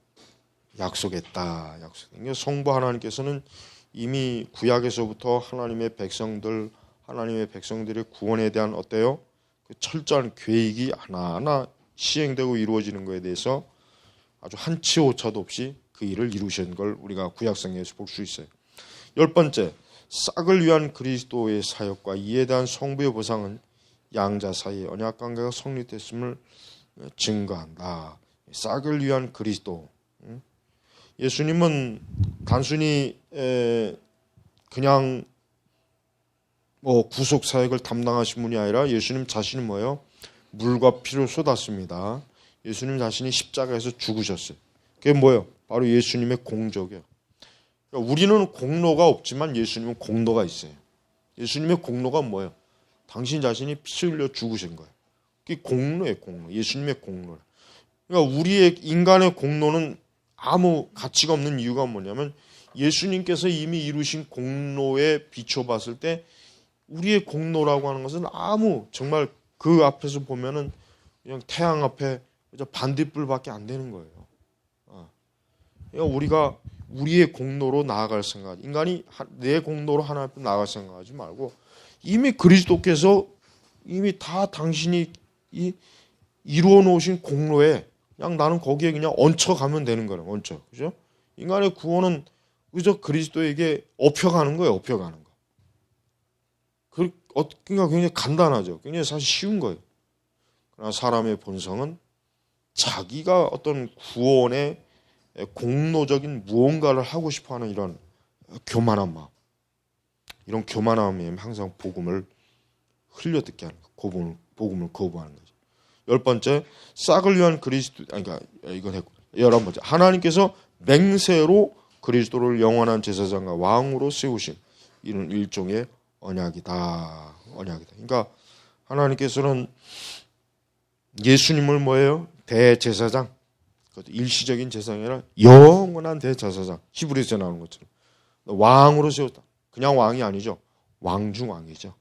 약속했다. 성부 하나님께서는 이미 구약에서부터 하나님의 백성들의 구원에 대한 그 철저한 계획이 하나하나 시행되고 이루어지는 것에 대해서 아주 한치 오차도 없이 그 일을 이루신 걸 우리가 구약성경에서 볼 수 있어요. 10번째, 싹을 위한 그리스도의 사역과 이에 대한 성부의 보상은 양자 사이의 언약관계가 성립됐음을 증거한다. 싹을 위한 그리스도. 예수님은 단순히 그냥 구속 사역을 담당하신 분이 아니라 예수님 자신은 뭐예요? 물과 피를 쏟았습니다. 예수님 자신이 십자가에서 죽으셨어요. 그게 뭐예요? 바로 예수님의 공적이에요. 그러니까 우리는 공로가 없지만 예수님은 공로가 있어요. 예수님의 공로가 뭐예요? 당신 자신이 피 흘려 죽으신 거예요. 그게 공로예요, 공로. 예수님의 공로. 그러니까 우리의 인간의 공로는 아무 가치가 없는 이유가 뭐냐면 예수님께서 이미 이루신 공로에 비춰봤을 때 우리의 공로라고 하는 것은 아무 정말 그 앞에서 보면은 그냥 태양 앞에 반딧불밖에 안 되는 거예요. 그러니까 우리가 우리의 공로로 나아갈 생각, 인간이 내 공로로 하나님 앞에 나아갈 생각하지 말고 이미 그리스도께서 이미 다 당신이 이루어 놓으신 공로에 그냥 나는 거기에 그냥 얹혀가면 되는 거예요. 얹혀, 그죠? 인간의 구원은 그저 그리스도에게 업혀가는 거예요. 업혀가는 거. 그러니까 굉장히 간단하죠. 굉장히 사실 쉬운 거예요. 그러나 사람의 본성은 자기가 어떤 구원의 공로적인 무언가를 하고 싶어하는 이런 교만한 마음, 이런 교만함이 항상 복음을 흘려듣게 하는 거예요. 복음을 거부하는 거죠. 10번째, 싹을 위한 그리스도, 그러니까 이건 했고 11번째, 하나님께서 맹세로 그리스도를 영원한 제사장과 왕으로 세우신 이런 일종의 언약이다. 그러니까 하나님께서는 예수님을 뭐예요? 대제사장. 일시적인 제사장이 아니라 영원한 대제사장. 히브리서에 나오는 것처럼 왕으로 세웠다. 그냥 왕이 아니죠. 왕 중 왕이죠.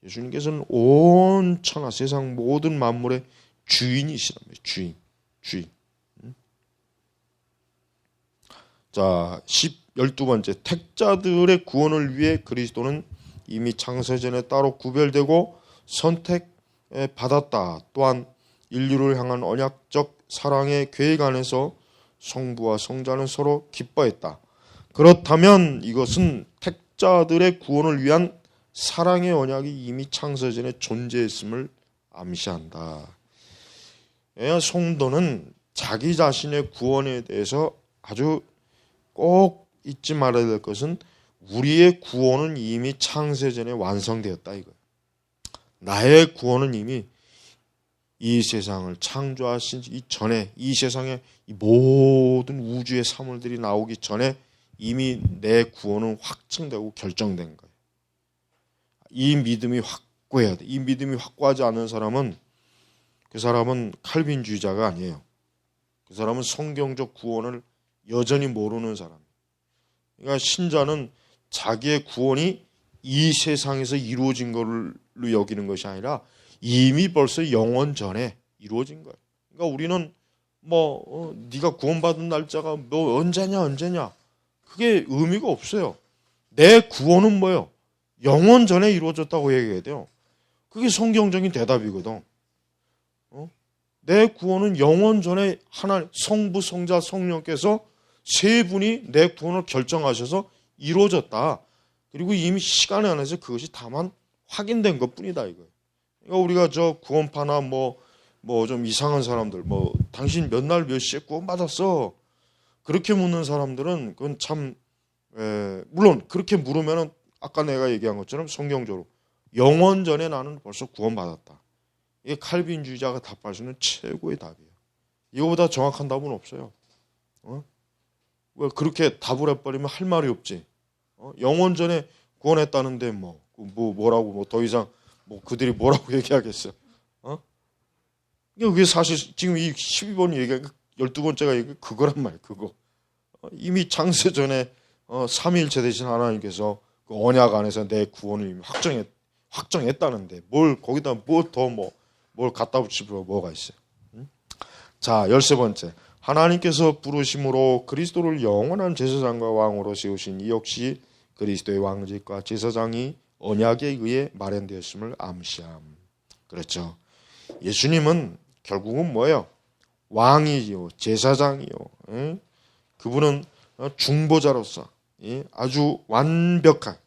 예수님께서는 온 천하 세상 모든 만물의 주인이시랍니다. 주인. 자, 12번째, 택자들의 구원을 위해 그리스도는 이미 창세전에 따로 구별되고 선택받았다. 또한 인류를 향한 언약적 사랑의 계획 안에서 성부와 성자는 서로 기뻐했다. 그렇다면 이것은 택자들의 구원을 위한 사랑의 언약이 이미 창세전에 존재했음을 암시한다. 성도는 자기 자신의 구원에 대해서 아주 꼭 잊지 말아야 될 것은 우리의 구원은 이미 창세전에 완성되었다 이거예요. 나의 구원은 이미 이 세상을 창조하신 이전에, 이 세상의 이 모든 우주의 사물들이 나오기 전에 이미 내 구원은 확증되고 결정된 거예요. 이 믿음이 확고해야 돼. 이 믿음이 확고하지 않은 사람은 그 사람은 칼빈주의자가 아니에요. 그 사람은 성경적 구원을 여전히 모르는 사람. 그러니까 신자는 자기의 구원이 이 세상에서 이루어진 걸로 여기는 것이 아니라 이미 벌써 영원 전에 이루어진 거예요. 그러니까 우리는 네가 구원받은 날짜가 언제냐 그게 의미가 없어요. 내 구원은 뭐예요? 영원 전에 이루어졌다고 얘기해야 돼요. 그게 성경적인 대답이거든. 내 구원은 영원 전에 하나님 성부, 성자, 성령께서 세 분이 내 구원을 결정하셔서 이루어졌다. 그리고 이미 시간 안에서 그것이 다만 확인된 것뿐이다 이거예요. 그러니까 우리가 저 구원파나 좀 이상한 사람들, 당신 몇 날 몇 시에 구원받았어? 그렇게 묻는 사람들은 그건 참 물론 그렇게 물으면은 아까 내가 얘기한 것처럼 성경적으로 영원 전에 나는 벌써 구원받았다. 이게 칼빈주의자가 답할 수 있는 최고의 답이에요. 이거보다 정확한 답은 없어요. 왜 그렇게 답을 해버리면 할 말이 없지. 영원 전에 구원했다는데 뭐라고 더 이상 그들이 뭐라고 얘기하겠어. 이게 사실 지금 이 12번 얘기가 12번째가 얘기 그거란 말이에요. 그거. 이미 창세 전에 삼위일체 되신 하나님께서 그 언약 안에서 내 구원을 이미 확정했다는데 거기다 뭘 갖다 붙이고 뭐가 있어요. 자, 13번째. 하나님께서 부르심으로 그리스도를 영원한 제사장과 왕으로 세우신 이 역시 그리스도의 왕직과 제사장이 언약에 의해 마련되었음을 암시함. 그렇죠. 예수님은 결국은 뭐예요? 왕이요, 제사장이요. 그분은 중보자로서 아주 완벽하게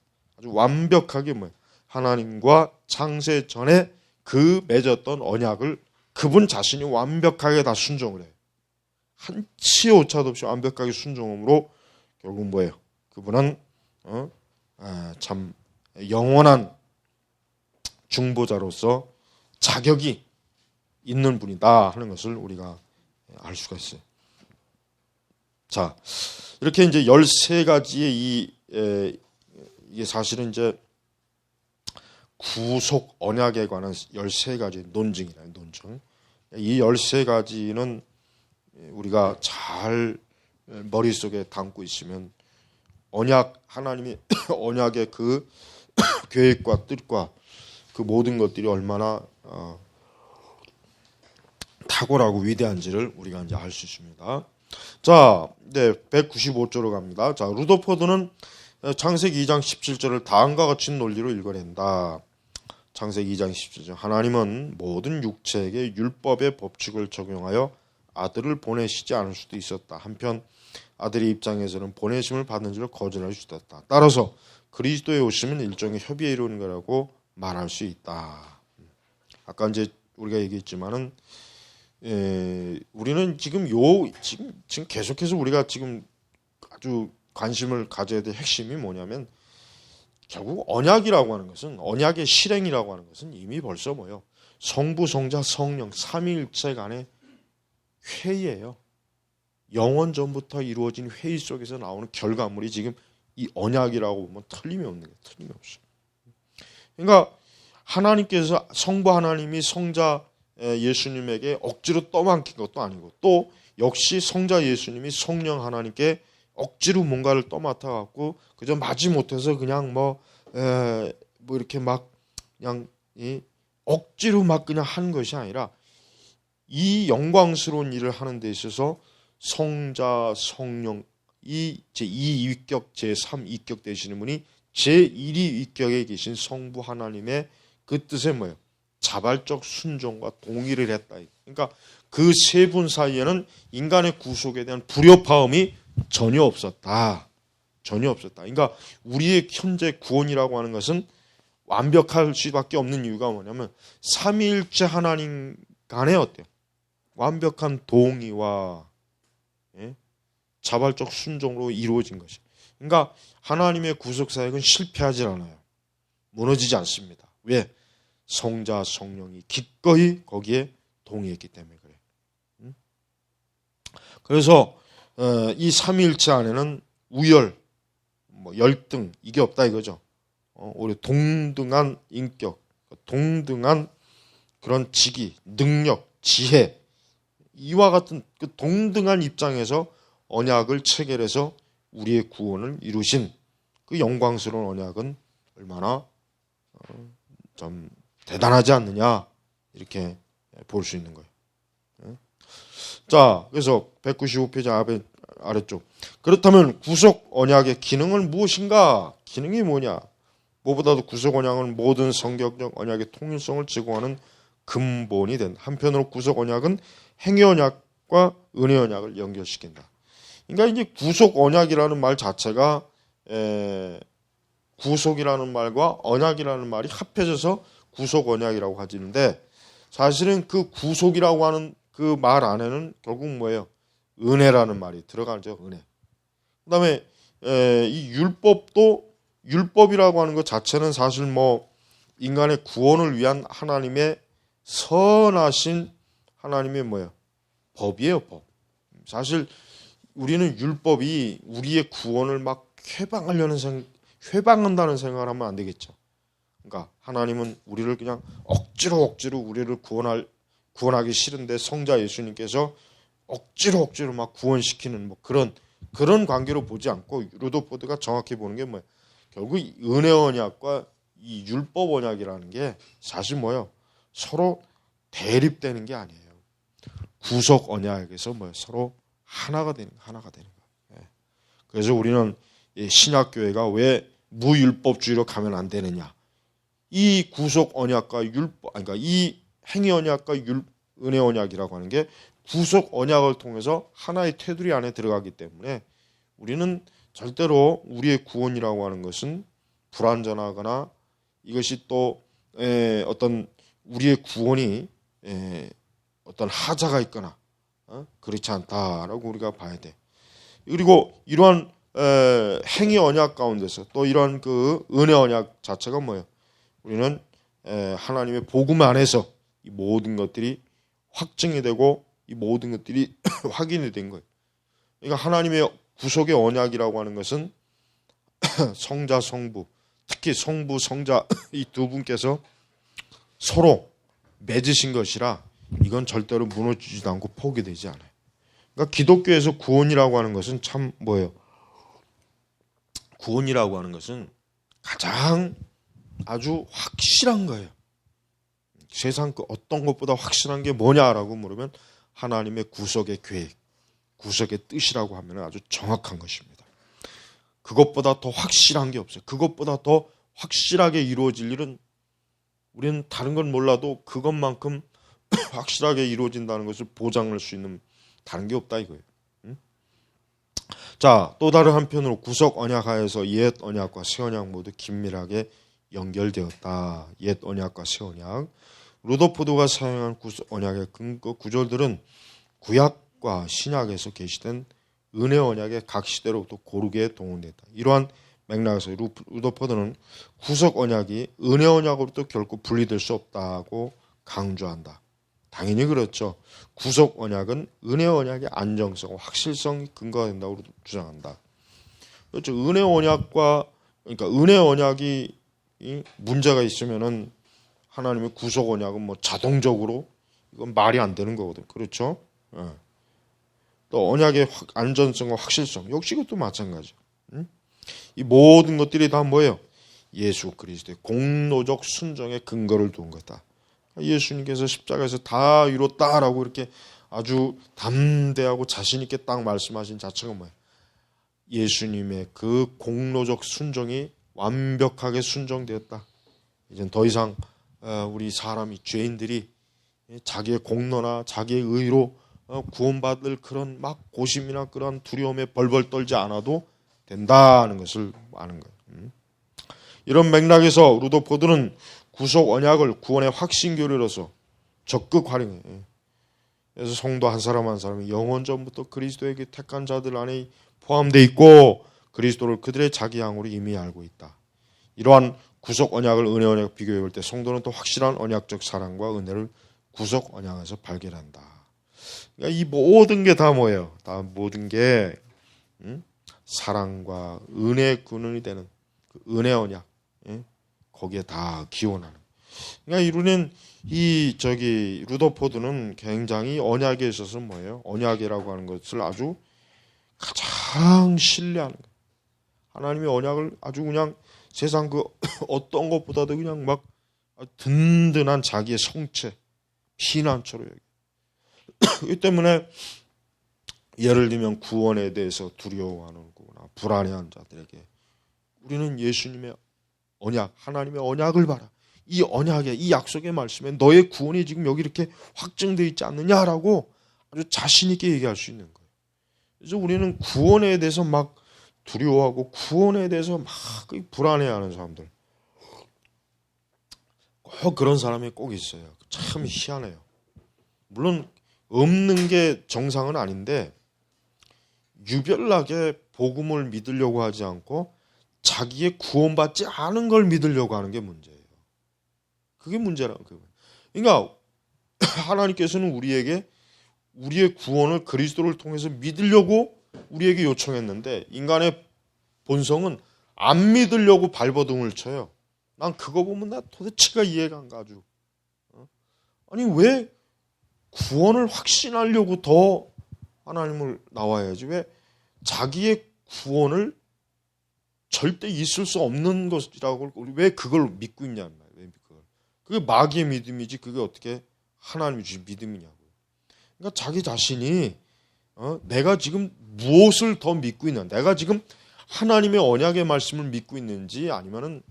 하나님과 창세 전에 그 맺었던 언약을 그분 자신이 완벽하게 다 순종을 해요. 한치의 오차도 없이 완벽하게 순종함으로 결국 뭐예요? 그분은 참 영원한 중보자로서 자격이 있는 분이다 하는 것을 우리가 알 수가 있어요. 자, 이렇게 이제 13가지의 이게 사실은 이제 구속 언약에 관한 13가지 논증이라 논증. 이 13가지는 우리가 잘 머릿속에 담고 있으면 언약, 하나님의 언약의 그 계획과 뜻과 그 모든 것들이 얼마나 탁월하고 위대한지를 우리가 이제 알 수 있습니다. 자, 네, 195조로 갑니다. 자, 루더포드는 창세기 2장 17절을 다음과 같은 논리로 읽어낸다. 창세기 2장 17절. 하나님은 모든 육체에게 율법의 법칙을 적용하여 아들을 보내시지 않을 수도 있었다. 한편 아들의 입장에서는 보내심을 받는 줄을 거절할 수 있었다. 따라서 그리스도의 오심은 일종의 협의에 이루는 거라고 말할 수 있다. 아까 이제 우리가 얘기했지만은 우리는 지금 계속해서 우리가 지금 아주 관심을 가져야 될 핵심이 뭐냐면 결국 언약이라고 하는 것은 언약의 실행이라고 하는 것은 이미 벌써 뭐요? 성부, 성자, 성령 삼위일체 간의 회의예요. 영원 전부터 이루어진 회의 속에서 나오는 결과물이 지금 이 언약이라고 보면 틀림이 없는 거예요. 틀림이 없어요. 그러니까 하나님께서 성부 하나님이 성자 예수님에게 억지로 떠맡긴 것도 아니고 또 역시 성자 예수님이 성령 하나님께 억지로 뭔가를 떠맡아 갖고 그저 마지못해서 그냥 뭐 이렇게 막 그냥 억지로 막 그냥 하는 것이 아니라 이 영광스러운 일을 하는 데 있어서 성자 성령 이 제2위격 제3위격 되시는 분이 제1위격에 계신 성부 하나님의 그 뜻에 뭐예요? 자발적 순종과 동의를 했다. 그러니까 그 세 분 사이에는 인간의 구속에 대한 불협화음이 전혀 없었다. 전혀 없었다. 그러니까 우리의 현재 구원이라고 하는 것은 완벽할 수밖에 없는 이유가 뭐냐면 삼위일체 하나님 간에 어때요? 완벽한 동의와 자발적 순종으로 이루어진 것이. 그러니까 하나님의 구속 사역은 실패하지 않아요. 무너지지 않습니다. 왜? 성자 성령이 기꺼이 거기에 동의했기 때문에 그래요. 그래서 이 삼위일체 안에는 우열, 열등 이게 없다 이거죠. 우리 동등한 인격, 동등한 그런 직위, 능력, 지혜 이와 같은 그 동등한 입장에서 언약을 체결해서 우리의 구원을 이루신 그 영광스러운 언약은 얼마나 좀 대단하지 않느냐 이렇게 볼 수 있는 거예요. 자, 그래서 195페이지 아래쪽. 그렇다면 구속 언약의 기능은 무엇인가? 기능이 뭐냐? 무엇보다도 구속 언약은 모든 성경적 언약의 통일성을 제공하는 근본이 된. 한편으로 구속 언약은 행위 언약과 은혜 언약을 연결시킨다. 그러니까 이제 구속 언약이라는 말 자체가 구속이라는 말과 언약이라는 말이 합해져서 구속 언약이라고 하지는데 사실은 그 구속이라고 하는 그 말 안에는 결국 뭐예요? 은혜라는 말이 들어가죠. 은혜. 그다음에 이 율법도 율법이라고 하는 것 자체는 사실 뭐 인간의 구원을 위한 하나님의 선하신 하나님의 뭐예요? 법이에요. 법. 사실 우리는 율법이 우리의 구원을 막 회방한다는 생각을 하면 안 되겠죠. 그러니까 하나님은 우리를 그냥 억지로 우리를 구원하기 싫은데 성자 예수님께서 억지로 막 구원시키는 뭐 그런 관계로 보지 않고 루더포드가 정확히 보는 게 뭐예요? 결국 은혜 언약과 이 율법 언약이라는 게 사실 뭐예요? 서로 대립되는 게 아니에요. 구속 언약에서 뭐예요? 서로 하나가 되는 거예요. 그래서 우리는 신약교회가 왜 무율법주의로 가면 안 되느냐? 이 구속 언약과 율법, 그러니까 이 행위 언약과 은혜 언약이라고 하는 게 구속 언약을 통해서 하나의 테두리 안에 들어가기 때문에 우리는 절대로 우리의 구원이라고 하는 것은 불완전하거나 이것이 또 어떤 우리의 구원이 어떤 하자가 있거나 그렇지 않다라고 우리가 봐야 돼. 그리고 이러한 행위 언약 가운데서 또 이러한 그 은혜 언약 자체가 뭐예요? 우리는 하나님의 복음 안에서 이 모든 것들이 확증이 되고 이 모든 것들이 확인이 된 거예요. 그러니까 하나님의 구속의 언약이라고 하는 것은 성자 성부 특히 성부, 성자 이 두 분께서 서로 맺으신 것이라 이건 절대로 무너지지도 않고 포기되지 않아요. 그러니까 기독교에서 구원이라고 하는 것은 참 뭐예요? 구원이라고 하는 것은 가장 아주 확실한 거예요. 세상 그 어떤 것보다 확실한 게 뭐냐라고 물으면 하나님의 구속의 계획, 구속의 뜻이라고 하면 아주 정확한 것입니다. 그것보다 더 확실한 게 없어요. 그것보다 더 확실하게 이루어질 일은 우리는 다른 건 몰라도 그것만큼 확실하게 이루어진다는 것을 보장할 수 있는 다른 게 없다 이거예요. 자, 또 다른 한편으로 구속 언약 하에서 옛 언약과 새 언약 모두 긴밀하게 연결되었다. 옛 언약과 새 언약. 루더포드가 사용한 구속 언약의 근거 구절들은 구약과 신약에서 계시된 은혜 언약의 각 시대로부터 고르게 동원됐다. 이러한 맥락에서 루더포드는 구속 언약이 은혜 언약으로부터 결코 분리될 수 없다고 강조한다. 당연히 그렇죠. 구속 언약은 은혜 언약의 안정성, 확실성이 근거가 된다고 주장한다. 그렇죠. 은혜 언약과 그러니까 은혜 언약이 문제가 있으면은 하나님의 구속 언약은 뭐 자동적으로 이건 말이 안 되는 거거든. 그렇죠? 예. 또 언약의 안전성과 확실성 역시 이것도 마찬가지. 이 모든 것들이 다 뭐예요? 예수 그리스도의 공로적 순종의 근거를 둔 거다. 예수님께서 십자가에서 다 이뤘다라고 이렇게 아주 담대하고 자신 있게 딱 말씀하신 자체가 뭐예요? 예수님의 그 공로적 순종이 완벽하게 순종되었다. 이젠 더 이상 우리 사람이 죄인들이 자기의 공로나 자기의 의로 구원받을 그런 막 고심이나 그런 두려움에 벌벌 떨지 않아도 된다는 것을 아는 거예요. 이런 맥락에서 루더포드는 구속 언약을 구원의 확신 교리로서 적극 활용해요. 그래서 성도 한 사람 한 사람이 영원 전부터 그리스도에게 택한 자들 안에 포함되어 있고 그리스도를 그들의 자기 양으로 이미 알고 있다. 이러한 구속 언약을 은혜 언약 비교해 볼 때 성도는 또 확실한 언약적 사랑과 은혜를 구속 언약에서 발견한다. 그러니까 이 모든 게 다 뭐예요? 다 모든 게 사랑과 은혜의 근원이 되는 그 은혜 언약, 거기에 다 기원하는. 그러니까 이루는 루더포드는 굉장히 언약에 있어서 뭐예요? 언약이라고 하는 것을 아주 가장 신뢰하는 거예요. 하나님의 언약을 아주 그냥 세상 그 어떤 것보다도 그냥 막 든든한 자기의 성체, 피난처로 여기. 이 때문에 예를 들면 구원에 대해서 두려워하는구나 불안해하는 자들에게 우리는 예수님의 언약, 하나님의 언약을 봐라. 이 언약에, 이 약속의 말씀에 너의 구원이 지금 여기 이렇게 확정되어 있지 않느냐라고 아주 자신 있게 얘기할 수 있는 거예요. 그래서 우리는 구원에 대해서 막 두려워하고 구원에 대해서 막 불안해하는 사람들 꼭 그런 사람이 꼭 있어요. 참 희한해요. 물론 없는 게 정상은 아닌데 유별나게 복음을 믿으려고 하지 않고 자기의 구원받지 않은 걸 믿으려고 하는 게 문제예요. 그게 문제라는 거예요. 그러니까 하나님께서는 우리에게 우리의 구원을 그리스도를 통해서 믿으려고 우리에게 요청했는데 인간의 본성은 안 믿으려고 발버둥을 쳐요. 난 그거 보면 나 도대체가 이해가 안 가죠. 아니 왜 구원을 확신하려고 더 하나님을 나와야지 왜 자기의 구원을 절대 있을 수 없는 것이라고 왜 그걸 믿고 있냐는 말이에요. 왜 그걸. 그게 마귀의 믿음이지 그게 어떻게 하나님이 주신 믿음이냐고요. 그러니까 자기 자신이 내가 지금 무엇을 더 믿고 있냐, 내가 지금 하나님의 언약의 말씀을 믿고 있는지 아니면은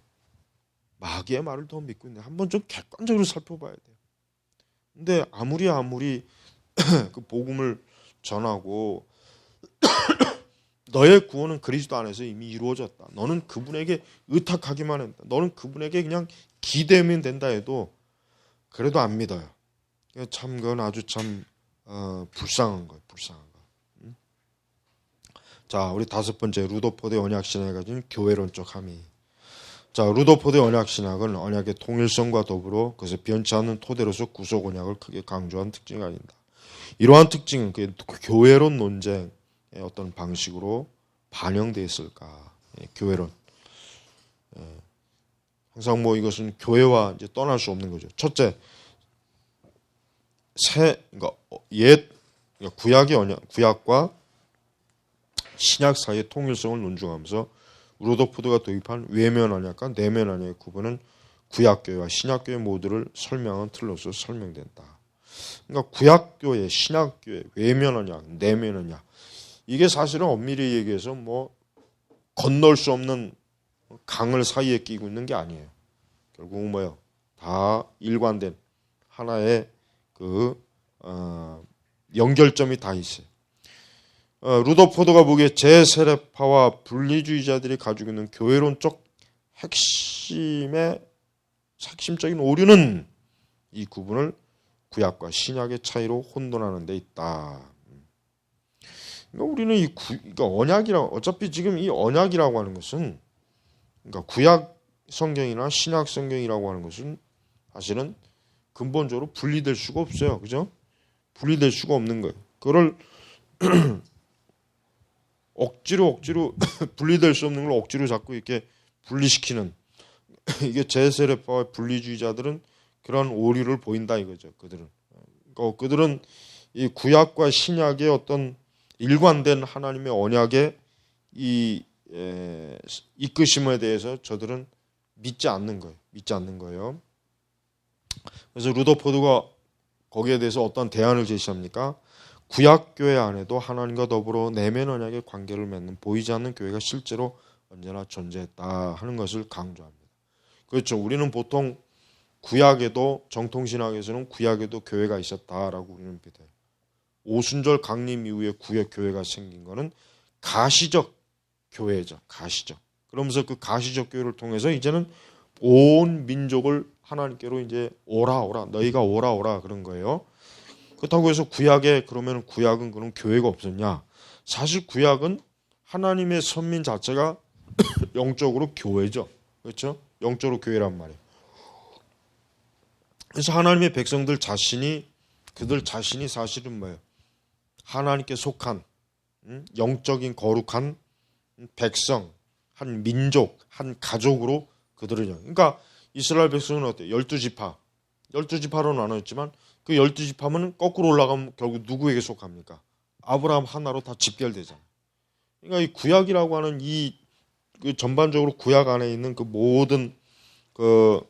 마귀의 말을 더 믿고 있는지 한번 좀 객관적으로 살펴봐야 돼요. 근데 아무리 그 복음을 전하고 너의 구원은 그리스도 안에서 이미 이루어졌다. 너는 그분에게 의탁하기만 한다. 너는 그분에게 그냥 기대면 된다 해도 그래도 안 믿어요. 참 그건 아주 참 불쌍한 거예요. 불쌍한 거. 자, 우리 다섯 번째 루더포드의 언약신학이 가진 교회론적 함의. 자, 루더포드의 언약신학은 언약의 통일성과 더불어 그것을 변치 않는 토대로서 구속 언약을 크게 강조한 특징이 아닌다. 이러한 특징은 그 교회론 논쟁의 어떤 방식으로 반영되어 있을까? 교회론. 항상 뭐 이것은 교회와 이제 떠날 수 없는 거죠. 첫째, 그러니까 그러니까 구약의 언약, 구약과 신약 사이의 통일성을 논중하면서 루더포드가 도입한 외면 언약과 내면 언약의 구분은 구약교회와 신약교회 모두를 설명한 틀로서 설명된다. 그러니까 구약교회, 신약교회, 외면 언약, 내면 언약, 이게 사실은 엄밀히 얘기해서 뭐 건널 수 없는 강을 사이에 끼고 있는 게 아니에요. 결국은 뭐요? 다 일관된 하나의 연결점이 다 있어요. 루더포드가 보기에 제세례파와 분리주의자들이 가지고 있는 교회론적 핵심적인 오류는 이 구분을 구약과 신약의 차이로 혼돈하는 데 있다. 그러니까 우리는 그러니까 언약이라고, 어차피 지금 이 언약이라고 하는 것은, 그러니까 구약 성경이나 신약 성경이라고 하는 것은 사실은 근본적으로 분리될 수가 없어요. 그죠? 분리될 수가 없는 거예요. 그걸 억지로 분리될 수 없는 걸 억지로 자꾸 이렇게 분리시키는 이게 제세례파와 분리주의자들은 그런 오류를 보인다 이거죠. 그들은 이 구약과 신약의 어떤 일관된 하나님의 언약의 이 이끄심에 대해서 저들은 믿지 않는 거예요. 그래서 루더포드가 거기에 대해서 어떤 대안을 제시합니까? 구약교회 안에도 하나님과 더불어 내면 언약의 관계를 맺는 보이지 않는 교회가 실제로 언제나 존재했다 하는 것을 강조합니다. 그렇죠. 우리는 보통 구약에도, 정통신학에서는 구약에도 교회가 있었다라고 우리는 믿어요. 오순절 강림 이후에 구약 교회가 생긴 거는 가시적 교회죠. 가시적. 그러면서 그 가시적 교회를 통해서 이제는 온 민족을 하나님께로 이제 오라 너희가 오라 그런 거예요. 그렇다고 해서 그러면 구약은 그런 교회가 없었냐? 사실 구약은 하나님의 선민 자체가 영적으로 교회죠. 그렇죠? 영적으로 교회란 말이에요. 그래서 하나님의 백성들 그들 자신이 사실은 뭐예요? 하나님께 속한 영적인 거룩한 백성, 한 민족, 한 가족으로 그들을 그러니까 이스라엘 백성은 어때요? 12지파로 나눠있지만 그 12지파면 거꾸로 올라가면 결국 누구에게 속합니까? 아브라함 하나로 다 집결되잖아요. 그러니까 이 구약이라고 하는 그 전반적으로 구약 안에 있는 그 모든 그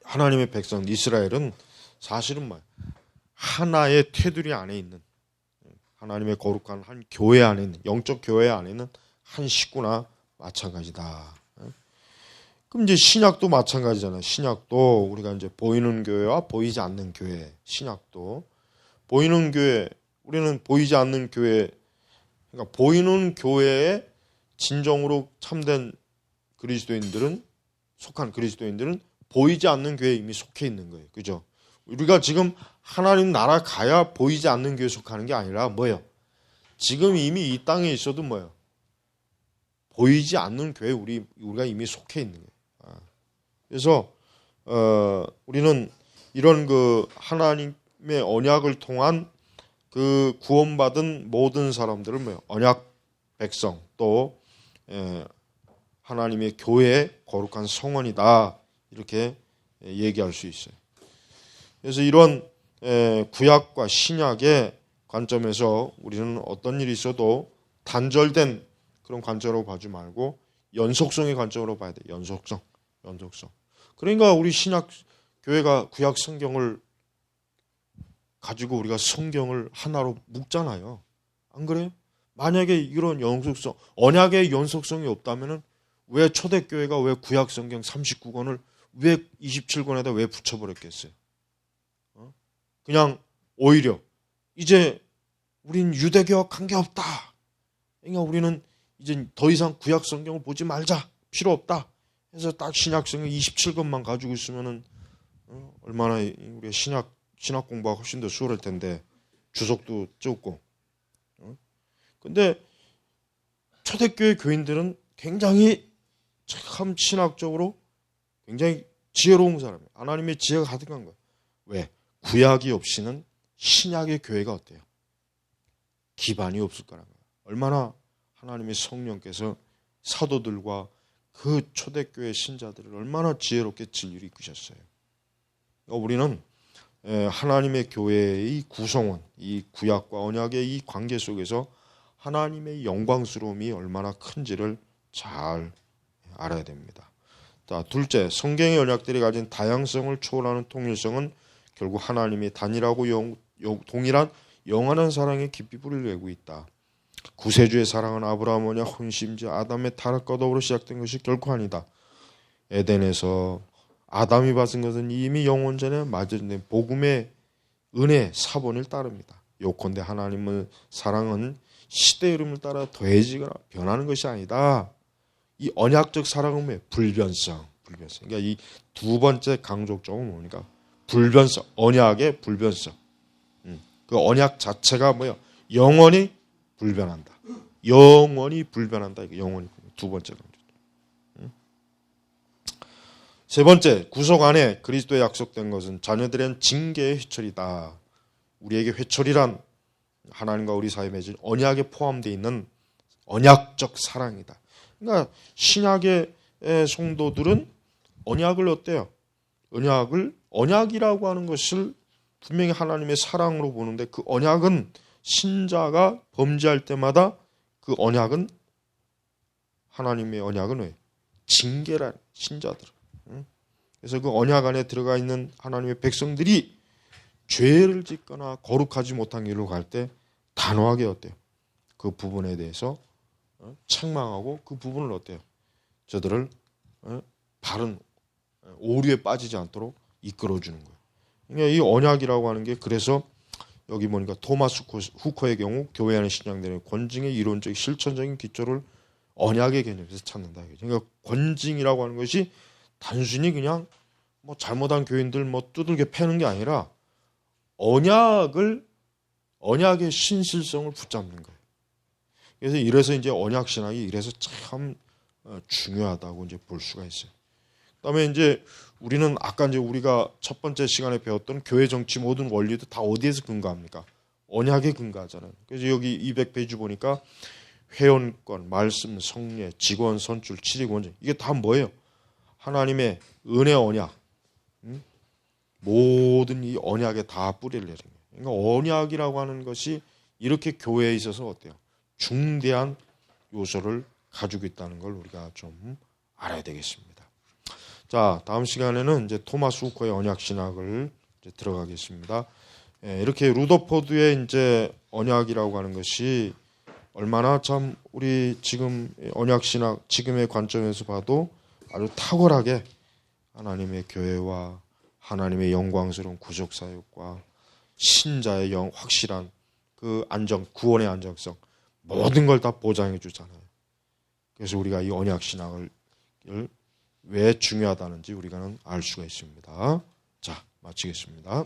하나님의 백성 이스라엘은 사실은 뭐예요? 하나의 테두리 안에 있는 하나님의 거룩한 한 교회 안에 있는 영적 교회 안에 있는 한 식구나 마찬가지다. 그럼 이제 신약도 마찬가지잖아요. 신약도 우리가 이제 보이는 교회와 보이지 않는 교회. 신약도 보이는 교회, 우리는 보이지 않는 교회. 그러니까 보이는 교회에 진정으로 참된 속한 그리스도인들은 보이지 않는 교회에 이미 속해 있는 거예요. 그죠? 우리가 지금 하나님 나라 가야 보이지 않는 교회에 속하는 게 아니라 뭐예요? 지금 이미 이 땅에 있어도 뭐예요? 보이지 않는 교회에 우리가 이미 속해 있는 거예요. 그래서 우리는 이런 그 하나님의 언약을 통한 그 구원받은 모든 사람들을 뭐예요? 언약 백성 또 하나님의 교회의 거룩한 성원이다 이렇게 얘기할 수 있어요. 그래서 이런 구약과 신약의 관점에서 우리는 어떤 일이 있어도 단절된 그런 관점으로 봐지 말고 연속성의 관점으로 봐야 돼. 연속성. 그러니까 우리 신약 교회가 구약 성경을 가지고 우리가 성경을 하나로 묶잖아요. 안 그래요? 만약에 이런 연속성, 언약의 연속성이 없다면은 왜 초대교회가 왜 구약 성경 39권을 왜 27권에다 왜 붙여버렸겠어요? 그냥 오히려 이제 우린 유대교와 관계없다. 그러니까 우리는 이제 더 이상 구약 성경을 보지 말자. 필요 없다. 그래서 딱 신약 성경 27권만 가지고 있으면은 얼마나 우리 신약 공부가 훨씬 더 수월할 텐데 주석도 적고. 근데 초대교회 교인들은 굉장히 참 신학적으로 굉장히 지혜로운 사람이에요. 하나님의 지혜가 가득한 거예요. 왜? 구약이 없이는 신약의 교회가 어때요? 기반이 없을 거라는 거예요. 얼마나 하나님의 성령께서 사도들과 그 초대교회 신자들을 얼마나 지혜롭게 진리를 이끄셨어요. 우리는 하나님의 교회의 구성원, 이 구약과 언약의 이 관계 속에서 하나님의 영광스러움이 얼마나 큰지를 잘 알아야 됩니다. 자, 둘째, 성경의 언약들이 가진 다양성을 초월하는 통일성은 결국 하나님이 단일하고 동일한 영원한 사랑의 깊이 뿌리를 내고 있다. 구세주의 사랑은 아브라함 언약 혼심자 아담의 타락과 더불어 시작된 것이 결코 아니다. 에덴에서 아담이 받은 것은 이미 영원 전에 맞은 복음의 은혜 사본을 따릅니다. 요컨대 하나님의 사랑은 시대 흐름을 따라 더해지거나 변하는 것이 아니다. 이 언약적 사랑은 뭐예요? 불변성. 그러니까 이 두 번째 강조점은 뭡니까? 불변성. 언약의 불변성. 그 언약 자체가 뭐예요? 영원히 불변한다. 영원히 불변한다. 이거 영원히 두 번째 강조. 세 번째, 구속 안에 그리스도에 약속된 것은 자녀들은 징계의 회초리다. 우리에게 회초리란 하나님과 우리 사이에 맺은 언약에 포함되어 있는 언약적 사랑이다. 그러니까 신약의 성도들은 언약을 어때요? 언약이라고 하는 것을 분명히 하나님의 사랑으로 보는데 그 언약은 신자가 범죄할 때마다 그 언약은 하나님의 언약은 왜? 징계란 신자들. 그래서 그 언약 안에 들어가 있는 하나님의 백성들이 죄를 짓거나 거룩하지 못한 길로 갈 때 단호하게 어때요? 그 부분에 대해서 책망하고 그 부분을 어때요? 저들을 바른 오류에 빠지지 않도록 이끌어주는 거예요. 그러니까 이 언약이라고 하는 게 그래서 여기 보니까 토마스 후커의 경우 교회 안에 신앙되는 권징의 이론적 실천적인 기초를 언약의 개념에서 찾는다. 그러니까 권징이라고 하는 것이 단순히 그냥 뭐 잘못한 교인들 뭐 두들겨 패는 게 아니라 언약의 신실성을 붙잡는 거예요. 그래서 이래서 이제 언약 신학이 이래서 참 중요하다고 이제 볼 수가 있어요. 그다음에 이제 우리는 아까 이제 우리가 첫 번째 시간에 배웠던 교회 정치 모든 원리도 다 어디에서 근거합니까? 언약에 근거하잖아요. 그래서 여기 200페이지 보니까 회원권, 말씀, 성례, 직원, 선출, 취직, 원칙 이게 다 뭐예요? 하나님의 은혜 언약. 모든 이 언약에 다 뿌리를 내린 거예요. 그러니까 언약이라고 하는 것이 이렇게 교회에 있어서 어때요? 중대한 요소를 가지고 있다는 걸 우리가 좀 알아야 되겠습니다. 자, 다음 시간에는 이제 토마스 후커의 언약 신학을 이제 들어가겠습니다. 이렇게 루더포드의 이제 언약이라고 하는 것이 얼마나 참 우리 지금 언약 신학 지금의 관점에서 봐도 아주 탁월하게 하나님의 교회와 하나님의 영광스러운 구속 사역과 신자의 확실한 그 구원의 안정성 모든 걸 다 보장해 주잖아요. 그래서 우리가 이 언약 신학을 왜 중요하다는지 우리가 알 수가 있습니다. 자, 마치겠습니다.